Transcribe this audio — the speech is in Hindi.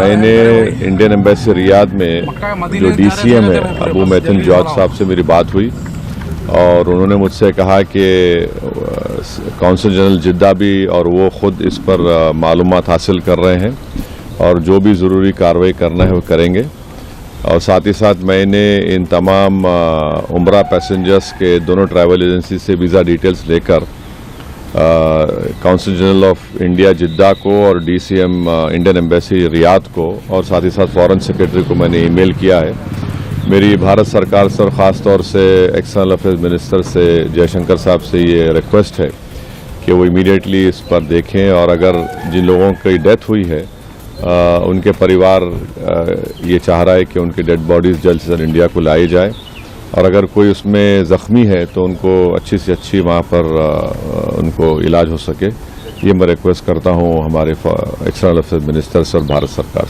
मैंने इंडियन एम्बेसी रियाद में जो DCM है अबू मैथन जॉर्ज साहब से मेरी बात हुई और उन्होंने मुझसे कहा कि कौंसल जनरल जिद्दा भी और वो ख़ुद इस पर मालूमात हासिल कर रहे हैं और जो भी ज़रूरी कार्रवाई करना है वो करेंगे। और साथ ही साथ मैंने इन तमाम उम्रा पैसेंजर्स के दोनों ट्रैवल एजेंसी से वीज़ा डिटेल्स लेकर कौंसल जनरल ऑफ इंडिया जिद्दा को और DCM इंडियन एम्बेसी रियाद को और साथ ही साथ फॉरेन सेक्रेटरी को मैंने ईमेल किया है। मेरी भारत सरकार से और ख़ास तौर से एक्सटर्नल अफेयर्स मिनिस्टर से जयशंकर साहब से ये रिक्वेस्ट है कि वो इमीडिएटली इस पर देखें और अगर जिन लोगों की डेथ हुई है उनके परिवार ये चाह रहा है कि उनकी डेड बॉडीज़ जल्द से जल्द इंडिया को लाई जाए और अगर कोई उसमें ज़ख्मी है तो उनको अच्छी से अच्छी वहाँ पर उनको इलाज हो सके। ये मैं रिक्वेस्ट करता हूँ हमारे एक्सटर्नल अफेयर्स मिनिस्टर से और भारत सरकार से।